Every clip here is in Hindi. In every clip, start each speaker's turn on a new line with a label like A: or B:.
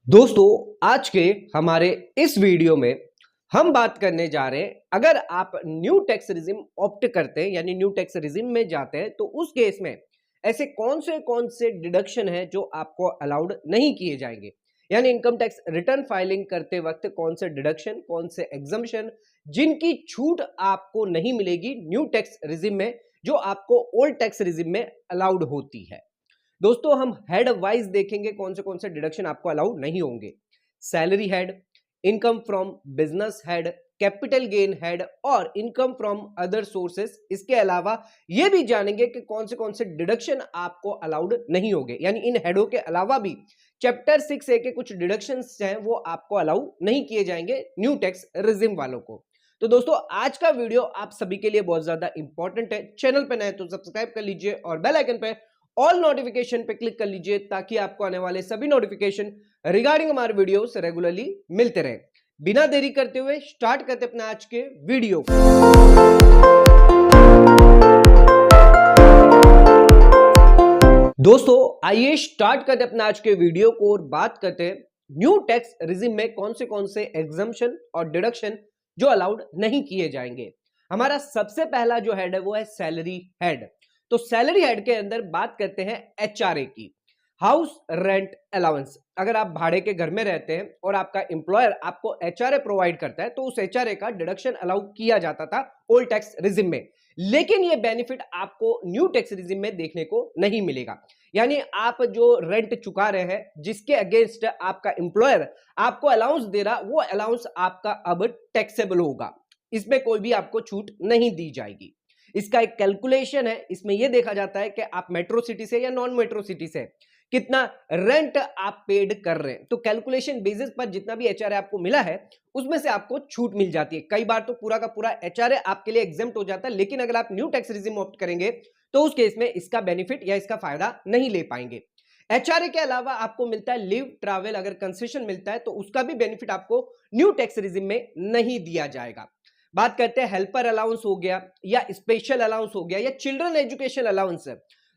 A: दोस्तों, आज के हमारे इस वीडियो में हम बात करने जा रहे हैं, अगर आप न्यू टैक्स रिजिम ऑप्ट करते हैं यानी न्यू टैक्स रिजिम में जाते हैं तो उस केस में ऐसे कौन से डिडक्शन है जो आपको अलाउड नहीं किए जाएंगे। यानी इनकम टैक्स रिटर्न फाइलिंग करते वक्त कौन से डिडक्शन, कौन से एग्जम्पशन जिनकी छूट आपको नहीं मिलेगी न्यू टैक्स रिजिम में, जो आपको ओल्ड टैक्स रिजिम में अलाउड होती है। दोस्तों, हम हेड वाइज देखेंगे कौन से डिडक्शन आपको अलाउ नहीं होंगे। Salary head, income from business head, capital gain head और इनकम फ्रॉम अदर सोर्सेस। इसके अलावा यह भी जानेंगे कि कौन से डिडक्शन आपको अलाउड नहीं होंगे। यानी इन हेडों के अलावा भी चैप्टर 6A के कुछ डिडक्शंस हैं वो आपको अलाउ नहीं किए जाएंगे न्यू टैक्स रिजिम वालों को। तो दोस्तों, आज का वीडियो आप सभी के लिए बहुत ज्यादा इंपॉर्टेंट है। चैनल पे नए तो सब्सक्राइब कर लीजिए और बेल आइकन पे ऑल नोटिफिकेशन पे क्लिक कर लीजिए ताकि आपको आने वाले सभी नोटिफिकेशन रिगार्डिंग हमारे वीडियो से रेगुलरली मिलते रहे। बिना देरी करते हुए स्टार्ट करते अपने आज के वीडियो। दोस्तों, आइए स्टार्ट करते अपने आज के वीडियो को और बात करते हैं न्यू टैक्स रिजिम में कौन से एग्जम्पशन और डिडक्शन जो अलाउड नहीं किए जाएंगे। हमारा सबसे पहला जो हेड है वो है सैलरी हेड। तो सैलरी हेड के अंदर बात करते हैं एचआरए की, हाउस रेंट अलाउंस। अगर आप भाड़े के घर में रहते हैं और आपका एम्प्लॉयर आपको एचआरए प्रोवाइड करता है तो उस एचआरए का डिडक्शन अलाउ किया जाता था ओल्ड टैक्स रिजिम में, लेकिन ये बेनिफिट आपको न्यू टैक्स रिजिम में देखने को नहीं मिलेगा। यानी आप जो रेंट चुका रहे हैं, जिसके अगेंस्ट आपका एम्प्लॉयर आपको अलाउंस दे रहा, वो अलाउंस आपका अब टैक्सेबल होगा। इसमें कोई भी आपको छूट नहीं दी जाएगी। इसका एक कैलकुलेशन है, इसमें यह देखा जाता है कि आप मेट्रो सिटी से या नॉन मेट्रो सिटी से कितना रेंट आप पेड कर रहे हैं। तो कैलकुलेशन बेसिस पर जितना भी एचआरए आपको मिला है उसमें से आपको छूट मिल जाती है। कई बार तो पूरा का पूरा एचआरए आपके लिए एग्जेम्प्ट हो जाता है, लेकिन अगर आप न्यू टैक्स रिजिम ऑप्ट करेंगे तो उस केस में इसका बेनिफिट या इसका फायदा नहीं ले पाएंगे। एचआरए के अलावा आपको मिलता है लीव ट्रैवल, अगर कंसेशन मिलता है तो उसका भी बेनिफिट आपको न्यू टैक्स रिजिम में नहीं दिया जाएगा। बात करते हैं हेल्पर अलाउंस हो गया या स्पेशल अलाउंस हो गया या चिल्ड्रन एजुकेशन अलाउंस।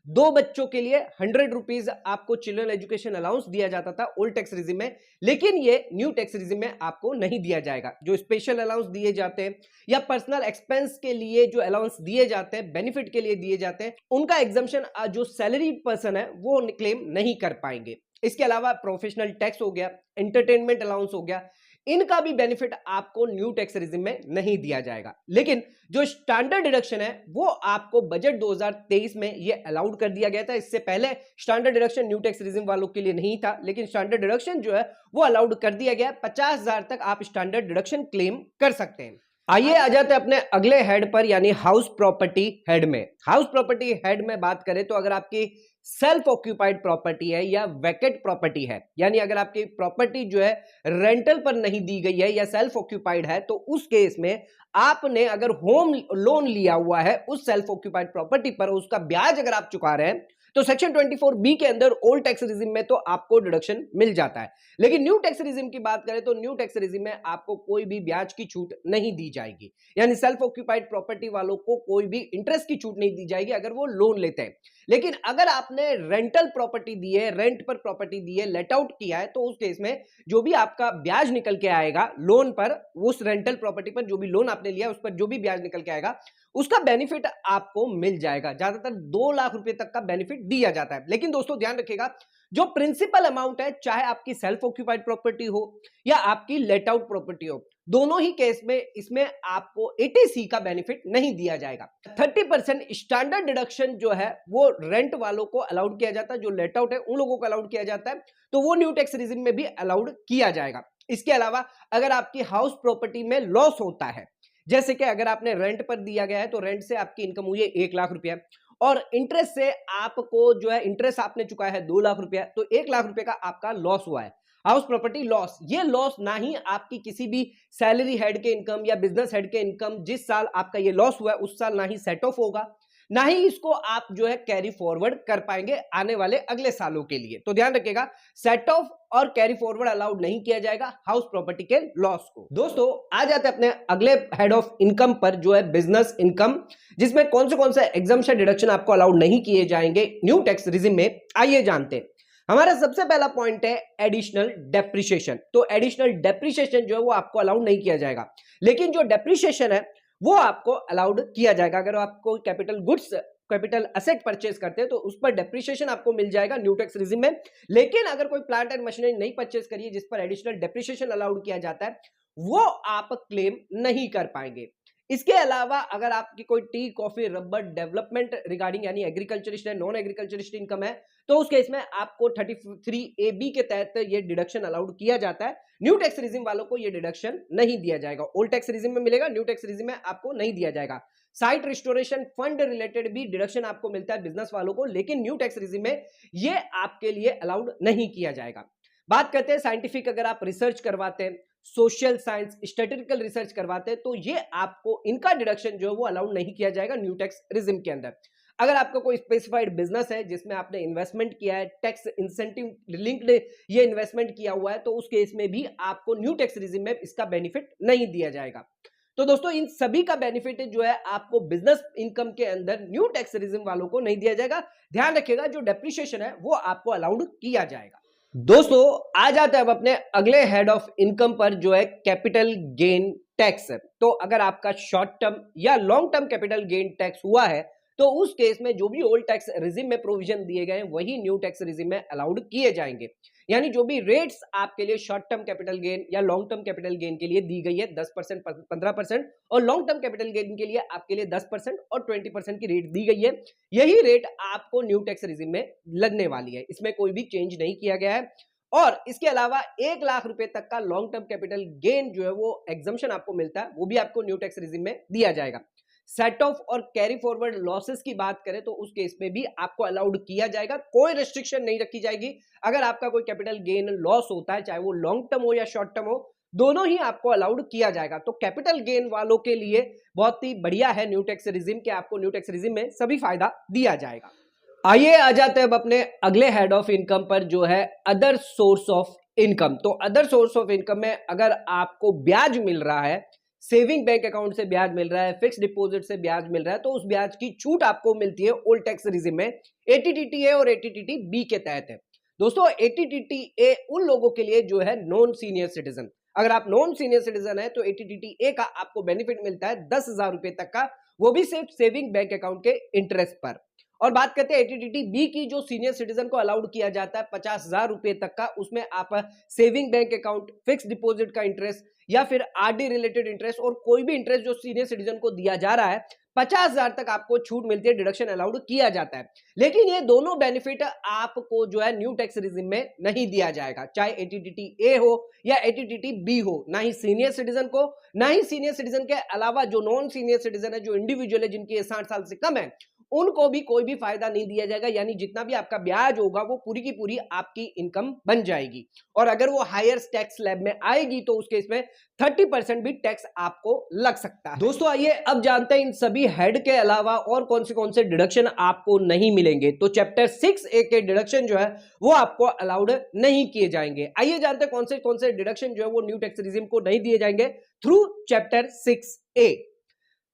A: 2 बच्चों के लिए 100 रुपीज आपको चिल्ड्रन एजुकेशन अलाउंस दिया जाता था ओल्ड टैक्स रिजिम में, लेकिन ये न्यू टैक्स रिजिम में आपको नहीं दिया जाएगा। जो स्पेशल अलाउंस दिए जाते हैं या पर्सनल एक्सपेंस के लिए जो अलाउंस दिए जाते हैं, बेनिफिट के लिए दिए जाते हैं, उनका एग्जम्पशन जो सैलरी पर्सन है वो क्लेम नहीं कर पाएंगे। इसके अलावा प्रोफेशनल टैक्स हो गया, एंटरटेनमेंट अलाउंस हो गया, इनका भी बेनिफिट आपको न्यू टैक्स रिजिम में नहीं दिया जाएगा। लेकिन जो स्टैंडर्ड डिडक्शन है वो आपको बजट 2023 में ये अलाउड कर दिया गया था। इससे पहले standard deduction new tax regime वालों के लिए नहीं था, लेकिन स्टैंडर्ड डिडक्शन जो है वो अलाउड कर दिया गया। 50,000 तक आप स्टैंडर्ड डिडक्शन क्लेम कर सकते हैं। आइए आ जाते हैं अपने अगले हेड पर, यानी हाउस प्रॉपर्टी हेड में। हाउस प्रॉपर्टी हेड में बात करें तो अगर आपकी सेल्फ ऑक्यूपाइड प्रॉपर्टी है या वैकेट प्रॉपर्टी है, यानी अगर आपकी प्रॉपर्टी जो है रेंटल पर नहीं दी गई है या सेल्फ ऑक्यूपाइड है, तो उस केस में आपने अगर होम लोन लिया हुआ है उस सेल्फ ऑक्यूपाइड प्रॉपर्टी पर, उसका ब्याज अगर आप चुका रहे हैं तो सेक्शन 24B के अंदर ओल्ड टैक्स रिजिम में तो आपको डिडक्शन मिल जाता है। लेकिन न्यू टैक्स रिजिम की बात करें तो न्यू टैक्स रिजिम में आपको कोई भी ब्याज की छूट नहीं दी जाएगी। यानी सेल्फ ऑक्यूपाइड प्रॉपर्टी वालों को कोई भी इंटरेस्ट की छूट नहीं दी जाएगी अगर वो लोन लेते हैं। लेकिन अगर आपने रेंटल प्रॉपर्टी दी है, रेंट पर प्रॉपर्टी दी है, लेट आउट किया है, तो उस केस में जो भी आपका ब्याज निकल के आएगा लोन पर, उस रेंटल प्रॉपर्टी पर जो भी लोन आपने लिया उस पर जो भी ब्याज निकल के आएगा उसका बेनिफिट आपको मिल जाएगा। ज्यादातर 2 लाख रुपए तक का बेनिफिट दिया जाता है। लेकिन दोस्तों ध्यान रखिएगा, जो प्रिंसिपल अमाउंट है, चाहे आपकी सेल्फ ऑक्यूपाइड प्रॉपर्टी हो या आपकी लेट आउट प्रॉपर्टी हो, दोनों ही केस में इसमें आपको एटीसी का बेनिफिट नहीं दिया जाएगा। 30% स्टैंडर्ड डिडक्शन जो है वो रेंट वालों को अलाउड किया जाता है, जो लेट आउट है उन लोगों को अलाउड किया जाता है, तो वो न्यू टैक्स रिजिम में भी अलाउड किया जाएगा। इसके अलावा अगर आपकी हाउस प्रॉपर्टी में लॉस होता है, जैसे कि अगर आपने रेंट पर दिया गया है तो रेंट से आपकी इनकम हुई है 1 लाख रुपया और इंटरेस्ट से आपको जो है इंटरेस्ट आपने चुकाया है 2 लाख रुपया, तो 1 लाख रुपए का आपका लॉस हुआ है, हाउस प्रॉपर्टी लॉस। ये लॉस ना ही आपकी किसी भी सैलरी हेड के इनकम या बिजनेस हेड के इनकम, जिस साल आपका ये लॉस हुआ है उस साल ना ही सेट ऑफ होगा, ना ही इसको आप जो है कैरी फॉरवर्ड कर पाएंगे आने वाले अगले सालों के लिए। तो ध्यान रखिएगा, सेट ऑफ और कैरी फॉरवर्ड अलाउड नहीं किया जाएगा हाउस प्रॉपर्टी के लॉस को। दोस्तों, आ जाते हैं अपने अगले हेड ऑफ इनकम पर, जो है बिजनेस इनकम, जिसमें कौन से एग्जम्पशन डिडक्शन आपको अलाउड नहीं किए जाएंगे न्यू टैक्स रिजिम में। आइए जानते हैं। हमारा सबसे पहला पॉइंट है एडिशनल डेप्रिसिएशन। तो एडिशनल डेप्रिसिएशन जो है वो आपको अलाउड नहीं किया जाएगा, लेकिन जो डेप्रिसिएशन है वो आपको अलाउड किया जाएगा। अगर आपको capital goods, capital asset purchase करते हैं तो उस पर डेप्रिसिएशन आपको मिल जाएगा न्यू टैक्स रिजिम में। लेकिन अगर कोई प्लांट एंड मशीनरी नहीं परचेज करिए जिस पर एडिशनल डेप्रिसिएशन अलाउड किया जाता है, वो आप क्लेम नहीं कर पाएंगे। इसके अलावा अगर आपकी कोई T, coffee, rubber development regarding यानी एग्रीकल्चरिस्ट है, नॉन एग्रीकल्चरिस्ट इनकम है, तो उस केस में आपको 33AB के तहत ये डिडक्शन अलाउड किया जाता है। न्यू टैक्स रिजिम वालों को ये डिडक्शन नहीं दिया जाएगा। ओल्ड टैक्स रिजिम में मिलेगा, न्यू टैक्स रिजिम में आपको नहीं दिया जाएगा। साइट रिस्टोरेशन फंड रिलेटेड भी डिडक्शन आपको मिलता है बिजनेस वालों को, लेकिन न्यू टैक्स रिजिम में ये आपके लिए अलाउड नहीं किया जाएगा। बात करते हैं साइंटिफिक, अगर आप रिसर्च करवाते हैं, सोशल साइंस, स्टैटिस्टिकल रिसर्च करवाते हैं, तो ये आपको इनका डिडक्शन जो है वो अलाउड नहीं किया जाएगा न्यू टैक्स रिजिम के अंदर। अगर आपका कोई स्पेसिफाइड बिजनेस है जिसमें आपने इन्वेस्टमेंट किया है, टैक्स इंसेंटिव लिंक्ड ये इन्वेस्टमेंट किया हुआ है, तो उस केस में भी आपको न्यू टैक्स रिजिम में इसका बेनिफिट नहीं दिया जाएगा। तो दोस्तों इन सभी का बेनिफिट जो है आपको बिजनेस इनकम के अंदर न्यू टैक्स रिजिम वालों को नहीं दिया जाएगा। ध्यान रखिएगा, जो डेप्रिसिएशन है वो आपको अलाउड किया जाएगा। दोस्तों आ जाते हैं अब अपने अगले हेड ऑफ इनकम पर, जो है कैपिटल गेन टैक्स। तो अगर आपका शॉर्ट टर्म या long term capital gain tax हुआ है तो उस केस में जो भी ओल्ड टैक्स रिजिम में प्रोविजन दिए गए हैं वही न्यू टैक्स रिजिम में अलाउड किए जाएंगे। यानी जो भी रेट्स आपके लिए शॉर्ट टर्म कैपिटल गेन या लॉन्ग टर्म कैपिटल गेन के लिए दी गई है 10%, 15% और लॉन्ग टर्म कैपिटल गेन के लिए आपके लिए 10% और 20% की रेट दी गई है, यही रेट आपको न्यू टैक्स रिजिम में लगने वाली है। इसमें कोई भी चेंज नहीं किया गया है। और इसके अलावा 1 लाख रुपए तक का लॉन्ग टर्म कैपिटल गेन जो है वो एग्जम्पशन आपको मिलता है, वो भी आपको न्यू टैक्स रिजिम में दिया जाएगा। सेट ऑफ और कैरी फॉरवर्ड लॉसेस की बात करें तो उस केस में भी आपको अलाउड किया जाएगा, कोई रेस्ट्रिक्शन नहीं रखी जाएगी। अगर आपका कोई कैपिटल गेन लॉस होता है, चाहे वो लॉन्ग टर्म हो या शॉर्ट टर्म हो, दोनों ही आपको अलाउड किया जाएगा। तो कैपिटल गेन वालों के लिए बहुत ही बढ़िया है न्यू टैक्स रिजिम के, आपको न्यू टैक्स रिजिम में सभी फायदा दिया जाएगा। आइए आ जाते हैं अब अपने अगले हेड ऑफ इनकम पर, जो है अदर सोर्स ऑफ इनकम। तो अदर सोर्स ऑफ इनकम में अगर आपको ब्याज मिल रहा है, सेविंग बैंक अकाउंट से ब्याज मिल रहा है, फिक्स डिपॉजिट से ब्याज मिल रहा है, तो उस ब्याज की छूट आपको मिलती है ओल्ड टैक्स रिजिम में 80TTA और 80TTB के तहत है। दोस्तों 80TTA उन लोगों के लिए जो है नॉन सीनियर सिटीजन, अगर आप नॉन सीनियर सिटीजन है तो 80TTA का आपको बेनिफिट मिलता है 10,000 रुपए तक का, वो भी सिर्फ सेविंग बैंक अकाउंट के इंटरेस्ट पर। और बात करते हैं 80TTB की, जो सीनियर सिटीजन को अलाउड किया जाता है 50,000 रुपए तक का, उसमें आप saving bank account, fix deposit का इंटरेस्ट या फिर आरडी रिलेटेड इंटरेस्ट और कोई भी इंटरेस्ट जो सीनियर सिटीजन को दिया जा रहा है 50,000 तक आपको छूट मिलती है, डिडक्शन अलाउड किया जाता है। लेकिन ये दोनों बेनिफिट आपको जो है न्यू टैक्स रिजिम में नहीं दिया जाएगा, चाहे 80TTA हो या 80TTB हो, ना ही सीनियर सिटीजन को, ना ही सीनियर सिटीजन के अलावा जो नॉन सीनियर सिटीजन है, जो इंडिविजुअल है, जिनकी 60 साल से कम है, उनको भी कोई भी फायदा नहीं दिया जाएगा। यानी जितना भी आपका ब्याज होगा वो पूरी की पूरी आपकी इनकम बन जाएगी। और अगर वो हायर टैक्स स्लैब में आएगी तो उस केस में 30% भी टैक्स आपको लग सकता है। दोस्तों आइए अब जानते हैं इन सभी हेड के अलावा और कौन से डिडक्शन आपको नहीं मिलेंगे। तो चैप्टर 6A के डिडक्शन जो है वो आपको अलाउड नहीं किए जाएंगे। आइए जानते हैं कौन से डिडक्शन जो है वो न्यू टैक्स रिजिम को नहीं दिए जाएंगे थ्रू चैप्टर 6A।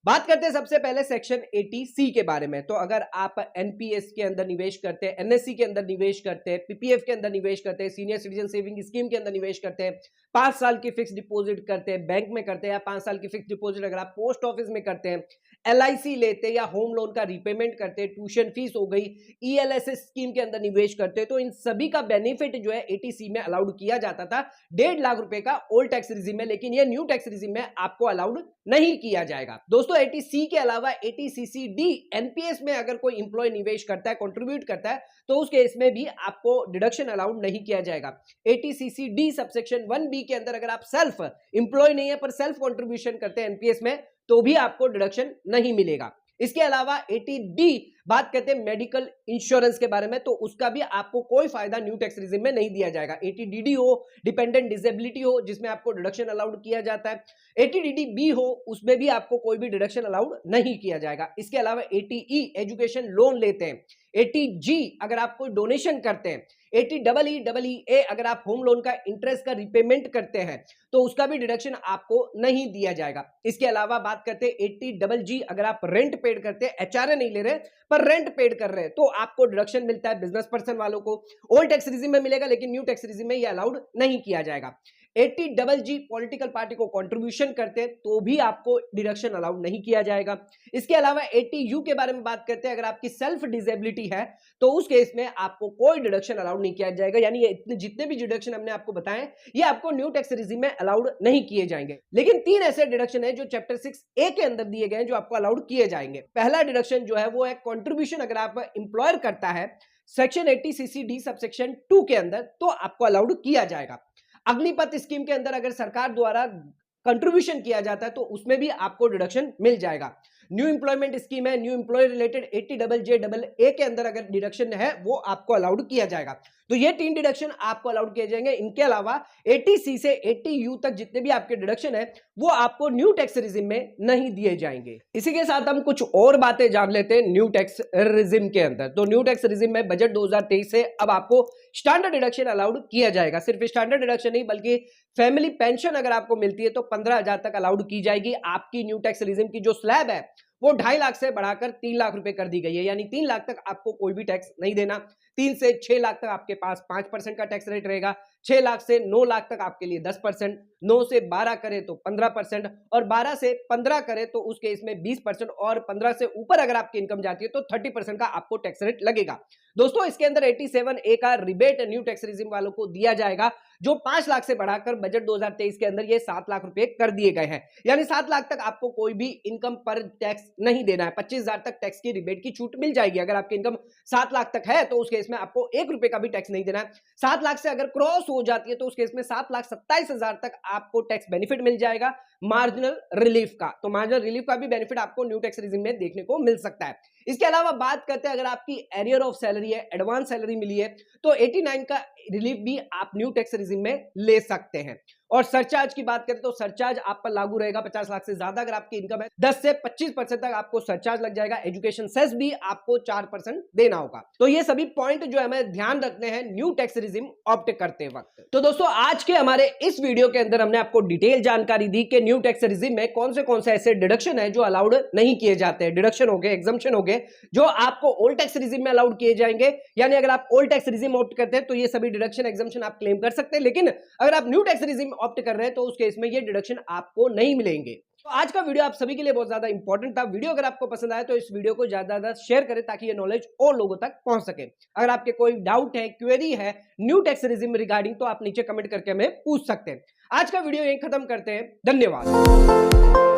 A: बात करते हैं सबसे पहले सेक्शन 80C के बारे में। तो अगर आप एनपीएस के अंदर निवेश करते हैं, एनएससी के अंदर निवेश करते हैं, पीपीएफ के अंदर निवेश करते हैं, सीनियर सिटीजन सेविंग स्कीम के अंदर निवेश करते हैं, 5 साल की फिक्स डिपॉजिट करते हैं बैंक में करते हैं, या 5 साल की फिक्स डिपॉजिट अगर आप पोस्ट ऑफिस में करते हैं, एलआईसी लेते हैं या होम लोन का रीपेमेंट करते हैं, ट्यूशन फीस हो गई, ईएलएसएस स्कीम के अंदर निवेश करते हैं, तो इन सभी का बेनिफिट जो है 80C में अलाउड किया जाता था 1.5 लाख रुपए का ओल्ड टैक्स रिजिम में, लेकिन ये न्यू टैक्स रिजिम में आपको अलाउड नहीं किया जाएगा। दोस्तों 80C के अलावा 80CCD एनपीएस में अगर कोई इंप्लॉय निवेश करता है, कंट्रीब्यूट करता है, तो उस केस में भी आपको डिडक्शन अलाउड नहीं किया जाएगा। 80CCD सबसेक्शन 1B के अंदर अगर आप सेल्फ इंप्लॉय नहीं है पर सेल्फ कंट्रीब्यूशन करते हैं एनपीएस में, तो भी आपको डिडक्शन नहीं मिलेगा। इसके अलावा 80D बात करते हैं मेडिकल इंश्योरेंस के बारे में, तो उसका भी आपको कोई फायदा न्यू टैक्स रिजिम में नहीं दिया जाएगा। 80DD हो, डिपेंडेंट डिसेबिलिटी हो, जिसमें आपको डिडक्शन अलाउड किया जाता है, 80DDB हो, उसमें भी आपको कोई भी डिडक्शन अलाउड नहीं किया जाएगा। इसके अलावा 80E एजुकेशन लोन लेते हैं, 80G अगर आप कोई डोनेशन करते हैं, 80EE अगर आप होम लोन का इंटरेस्ट का रिपेमेंट करते हैं तो उसका भी डिडक्शन आपको नहीं दिया जाएगा। इसके अलावा बात करते हैं 80GG, अगर आप रेंट पेड करते हैं, एचआरए नहीं ले रहे पर रेंट पेड कर रहे हैं तो आपको डिडक्शन मिलता है। बिजनेस पर्सन वालों को ओल्ड टैक्स रिजिम में मिलेगा, लेकिन न्यू टैक्स रिजिम में ये अलाउड नहीं किया जाएगा। 80GG पॉलिटिकल पार्टी को कंट्रीब्यूशन करते हैं तो भी आपको डिडक्शन अलाउड नहीं किया जाएगा। इसके अलावा 80U के बारे में बात करते हैं, अगर आपकी सेल्फ डिसेबिलिटी है तो उस केस में आपको कोई डिडक्शन अलाउड नहीं किया जाएगा। यानी ये इतने जितने भी डिडक्शन हमने आपको बताए ये आपको न्यू टैक्स रिजिम में अलाउड नहीं किए जाएंगे। लेकिन 3 ऐसे डिडक्शन है जो चैप्टर 6A के अंदर दिए गए हैं जो आपको अलाउड किए जाएंगे। पहला डिडक्शन जो है वो है कंट्रीब्यूशन, अगर आप एम्प्लॉयर करता है सेक्शन 80CCD सबसेक्शन 2 के अंदर तो आपको अलाउड किया जाएगा। अग्निपथ स्कीम के अंदर अगर सरकार द्वारा कंट्रीब्यूशन किया जाता है तो उसमें भी आपको डिडक्शन मिल जाएगा। न्यू एम्प्लॉयमेंट स्कीम है, न्यू एम्प्लॉय रिलेटेड 80JJAA के अंदर अगर डिडक्शन है वो आपको अलाउड किया जाएगा। तो ये 3 डिडक्शन आपको अलाउड किए जाएंगे। इनके अलावा 80C से 80U तक जितने भी आपके डिडक्शन है वो आपको न्यू टैक्स रिजिम में नहीं दिए जाएंगे। इसी के साथ हम कुछ और बातें जान लेते हैं न्यू टैक्स रिजिम के अंदर। तो न्यू टैक्स रिजिम में बजट 2023 से अब आपको स्टैंडर्ड डिडक्शन अलाउड किया जाएगा। सिर्फ स्टैंडर्ड डिडक्शन नहीं बल्कि फैमिली पेंशन अगर आपको मिलती है तो 15,000 तक अलाउड की जाएगी। आपकी न्यू टैक्स रिजिम की जो स्लैब है वो 2.5 लाख से बढ़ाकर 3 लाख रुपए कर दी गई है। यानी 3 लाख तक आपको कोई भी टैक्स नहीं देना। 3 से 6 लाख तक आपके पास 5% का टैक्स रेट रहेगा। 6 लाख से 9 लाख तक आपके लिए 10%, 9 से 12 करे तो 15% और 12 से 15 करे तो उस केस में 20% और 15 से ऊपर अगर आपकी इनकम जाती है तो 30% का आपको टैक्स रेट लगेगा। दोस्तों इसके अंदर 87A का रिबेट न्यू टैक्स रिजिम वालों को दिया जाएगा जो 5 लाख से बढ़ाकर बजट 2023 के अंदर ये 7 लाख रुपए कर दिए गए हैं। यानी 7 लाख तक आपको कोई भी इनकम पर टैक्स नहीं देना है। 25,000 तक टैक्स की रिबेट की छूट मिल जाएगी। अगर आपकी इनकम 7 लाख तक है तो उस केस में आपको 1 रुपए का भी टैक्स नहीं देना है। 7 लाख से अगर क्रॉस हो जाती है तो उस केस में 7,27,000 तक आपको टैक्स बेनिफिट मिल जाएगा मार्जिनल रिलीफ का। तो मार्जिनल रिलीफ का भी बेनिफिट आपको न्यू टैक्स रिजिम में देखने को मिल सकता है। इसके अलावा बात करते हैं अगर आपकी एरियर ऑफ सैलरी है, एडवांस सैलरी मिली है तो 89 का रिलीफ भी आप न्यू टैक्स रिजिम में ले सकते हैं। और सरचार्ज की बात करें तो सरचार्ज आप पर लागू रहेगा 50 लाख से ज्यादा अगर आपकी इनकम है 10 से 25% तक आपको सरचार्ज लग जाएगा। एजुकेशन सेस भी आपको 4% देना होगा। तो ये सभी पॉइंट जो हमें ध्यान रखने हैं न्यू टैक्स रिजिम ऑप्ट करते वक्त। तो दोस्तों आज के हमारे इस वीडियो के अंदर हमने आपको डिटेल जानकारी दी कि न्यू टैक्स रिजिम में कौन से ऐसे डिडक्शन है जो अलाउड नहीं किए जाते हैं। डिडक्शन हो गए, एग्जम्पशन हो गए जो आपको ओल्ड टैक्स रिजिम में अलाउड किए जाएंगे। यानी अगर आप ओल्ड टैक्स रिजिम ऑप्ट करते हैं तो ये सभी डिडक्शन एग्जम्पशन आप क्लेम कर सकते हैं, लेकिन अगर आप न्यू टैक्स रिजिम ऑप्ट कर रहे हैं तो उस केस में ये डिडक्शन आपको नहीं मिलेंगे। तो आज का वीडियो आप सभी के लिए बहुत ज्यादा इंपॉर्टेंट था। वीडियो अगर आपको पसंद आया तो इस वीडियो को ज्यादा ज्यादा शेयर करें ताकि ये नॉलेज और लोगों तक पहुंच सके। अगर आपके कोई डाउट है, क्वेरी है न्यू टैक्स रिजिम रिगार्डिंग तो आप नीचे कमेंट करके हमें पूछ सकते हैं। आज का वीडियो यहीं खत्म करते हैं। धन्यवाद।